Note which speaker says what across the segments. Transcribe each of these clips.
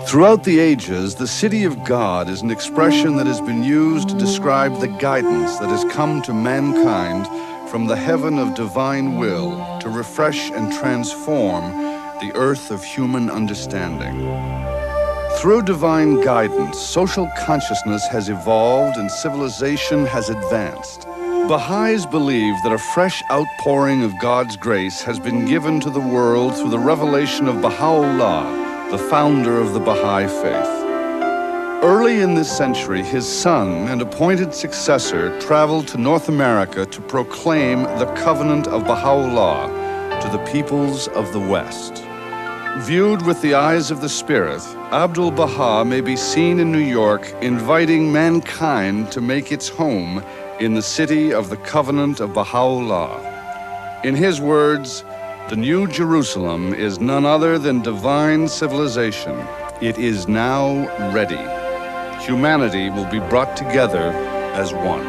Speaker 1: Throughout the ages, the city of God is an expression that has been used to describe the guidance that has come to mankind from the heaven of divine will to refresh and transform the earth of human understanding. Through divine guidance, social consciousness has evolved and civilization has advanced. Baha'is believe that a fresh outpouring of God's grace has been given to the world through the revelation of Bahá'u'lláh, the founder of the Bahá'í Faith. Early in this century, his son and appointed successor traveled to North America to proclaim the covenant of Bahá'u'lláh to the peoples of the West. Viewed with the eyes of the Spirit, Abdul-Baha may be seen in New York inviting mankind to make its home in the city of the covenant of Bahá'u'lláh. In his words, the New Jerusalem is none other than divine civilization. It is now ready. Humanity will be brought together as one.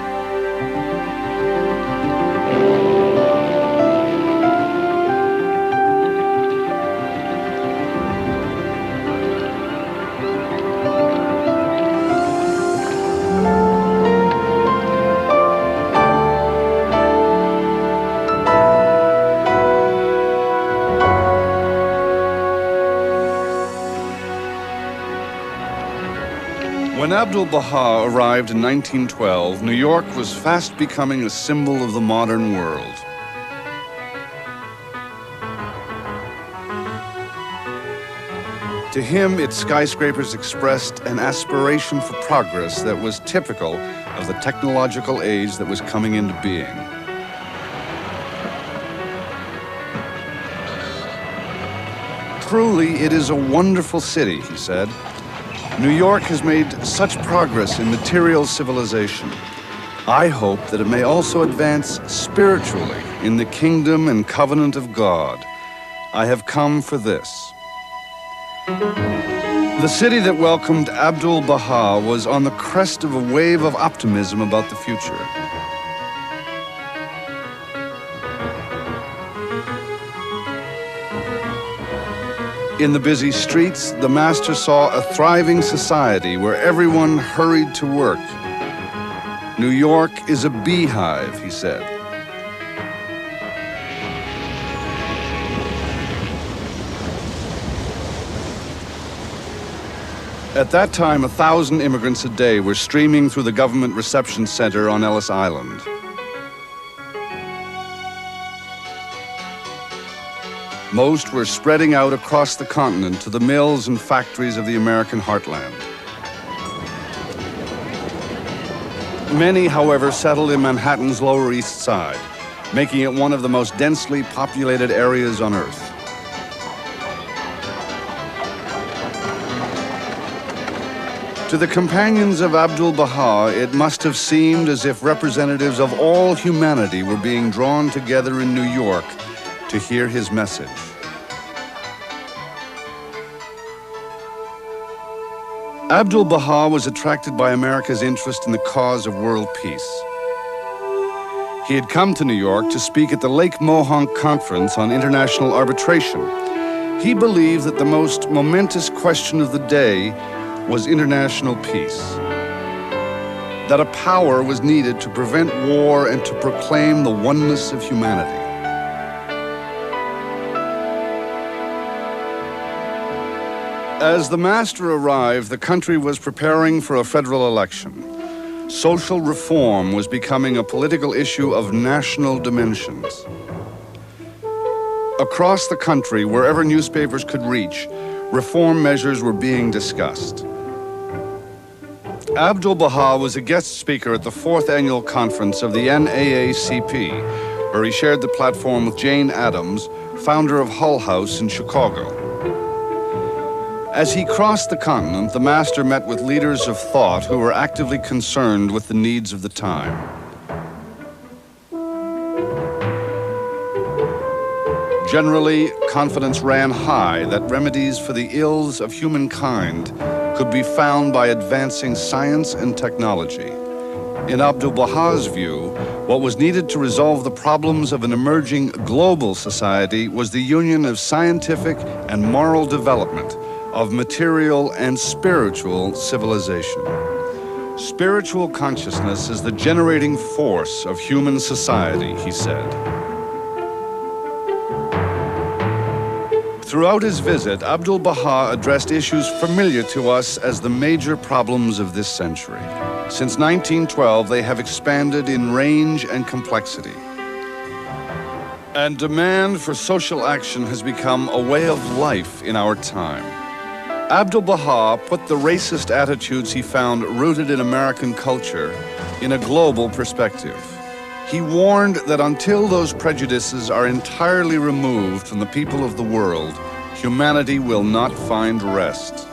Speaker 1: When Abdul-Baha arrived in 1912, New York was fast becoming a symbol of the modern world. To him, its skyscrapers expressed an aspiration for progress that was typical of the technological age that was coming into being. Truly, it is a wonderful city, he said. New York has made such progress in material civilization. I hope that it may also advance spiritually in the kingdom and covenant of God. I have come for this. The city that welcomed Abdul-Baha was on the crest of a wave of optimism about the future. In the busy streets, the master saw a thriving society where everyone hurried to work. New York is a beehive, he said. At that time, 1,000 immigrants a day were streaming through the government reception center on Ellis Island. Most were spreading out across the continent to the mills and factories of the American heartland. Many, however, settled in Manhattan's Lower East Side, making it one of the most densely populated areas on Earth. To the companions of Abdul-Baha, it must have seemed as if representatives of all humanity were being drawn together in New York to hear his message. Abdul-Baha was attracted by America's interest in the cause of world peace. He had come to New York to speak at the Lake Mohonk Conference on International Arbitration. He believed that the most momentous question of the day was international peace, that a power was needed to prevent war and to proclaim the oneness of humanity. As the master arrived, the country was preparing for a federal election. Social reform was becoming a political issue of national dimensions. Across the country, wherever newspapers could reach, reform measures were being discussed. Abdul-Baha was a guest speaker at the 4th annual conference of the NAACP, where he shared the platform with Jane Addams, founder of Hull House in Chicago. As he crossed the continent, the master met with leaders of thought who were actively concerned with the needs of the time. Generally, confidence ran high that remedies for the ills of humankind could be found by advancing science and technology. In Abdul-Baha's view, what was needed to resolve the problems of an emerging global society was the union of scientific and moral development, of material and spiritual civilization. Spiritual consciousness is the generating force of human society, he said. Throughout his visit, Abdu'l-Bahá addressed issues familiar to us as the major problems of this century. Since 1912, they have expanded in range and complexity. And demand for social action has become a way of life in our time. Abdu'l-Bahá put the racist attitudes he found rooted in American culture in a global perspective. He warned that until those prejudices are entirely removed from the people of the world, humanity will not find rest.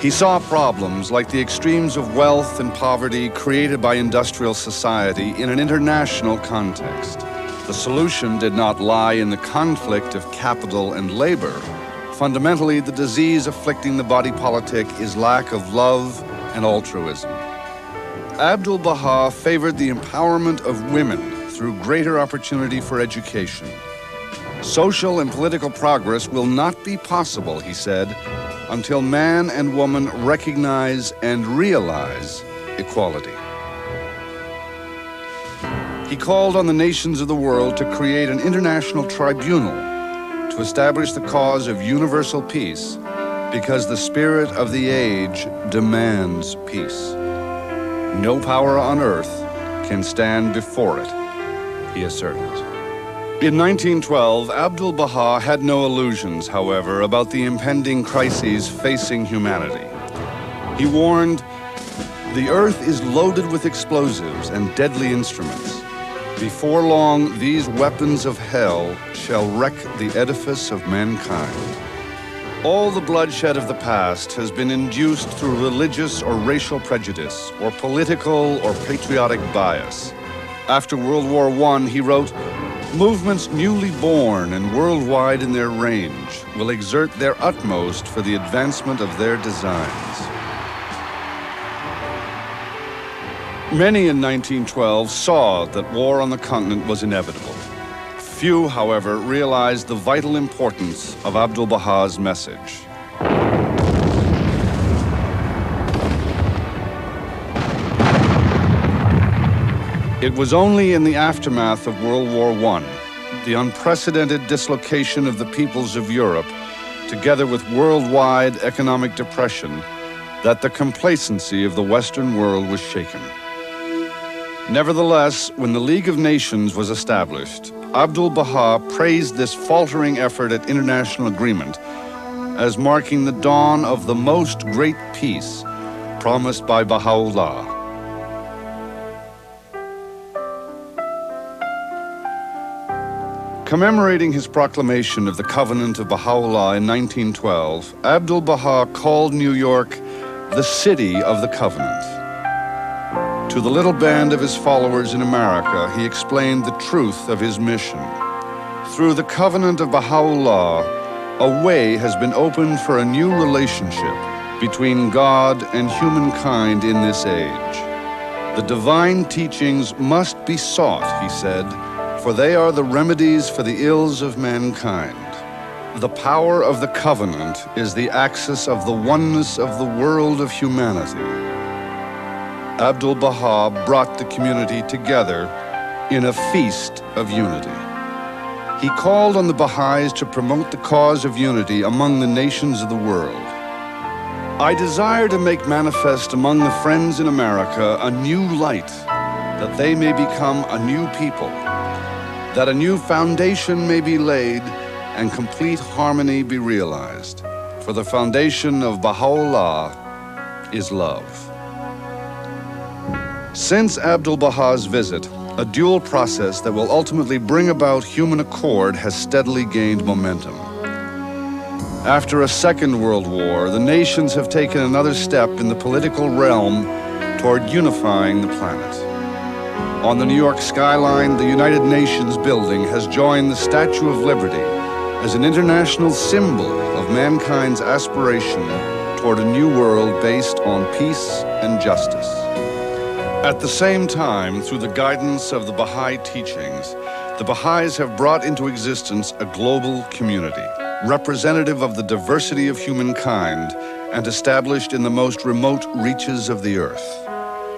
Speaker 1: He saw problems like the extremes of wealth and poverty created by industrial society in an international context. The solution did not lie in the conflict of capital and labor. Fundamentally, the disease afflicting the body politic is lack of love and altruism. Abdu'l-Bahá favored the empowerment of women through greater opportunity for education. Social and political progress will not be possible, he said, until man and woman recognize and realize equality. He called on the nations of the world to create an international tribunal to establish the cause of universal peace, because the spirit of the age demands peace. No power on earth can stand before it, he asserted. In 1912, Abdu'l-Bahá had no illusions, however, about the impending crises facing humanity. He warned, "The earth is loaded with explosives and deadly instruments. Before long, these weapons of hell shall wreck the edifice of mankind." All the bloodshed of the past has been induced through religious or racial prejudice, or political or patriotic bias. After World War I, he wrote, "Movements newly born and worldwide in their range will exert their utmost for the advancement of their designs." Many in 1912 saw that war on the continent was inevitable. Few, however, realized the vital importance of Abdu'l-Bahá's message. It was only in the aftermath of World War I, the unprecedented dislocation of the peoples of Europe, together with worldwide economic depression, that the complacency of the Western world was shaken. Nevertheless, when the League of Nations was established, Abdu'l-Bahá praised this faltering effort at international agreement as marking the dawn of the most great peace promised by Bahá'u'lláh. Commemorating his proclamation of the Covenant of Bahá'u'lláh in 1912, Abdu'l-Bahá called New York the City of the Covenant. To the little band of his followers in America, he explained the truth of his mission. Through the Covenant of Bahá'u'lláh, a way has been opened for a new relationship between God and humankind in this age. The divine teachings must be sought, he said, for they are the remedies for the ills of mankind. The power of the covenant is the axis of the oneness of the world of humanity. Abdu'l-Bahá brought the community together in a feast of unity. He called on the Baha'is to promote the cause of unity among the nations of the world. "I desire to make manifest among the friends in America a new light, that they may become a new people, that a new foundation may be laid and complete harmony be realized. For the foundation of Bahá'u'lláh is love." Since Abdu'l-Bahá's visit, a dual process that will ultimately bring about human accord has steadily gained momentum. After a Second World War, the nations have taken another step in the political realm toward unifying the planet. On the New York skyline, the United Nations building has joined the Statue of Liberty as an international symbol of mankind's aspiration toward a new world based on peace and justice. At the same time, through the guidance of the Baha'i teachings, the Baha'is have brought into existence a global community. representative of the diversity of humankind, and established in the most remote reaches of the earth.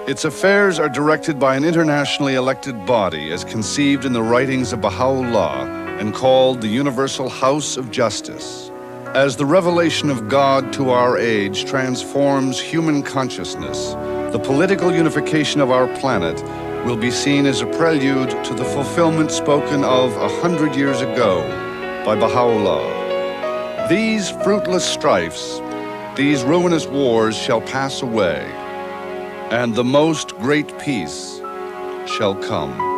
Speaker 1: Its affairs are directed by an internationally elected body as conceived in the writings of Bahá'u'lláh and called the Universal House of Justice. As the revelation of God to our age transforms human consciousness, the political unification of our planet will be seen as a prelude to the fulfillment spoken of 100 years ago by Bahá'u'lláh. These fruitless strifes, these ruinous wars shall pass away, and the most great peace shall come.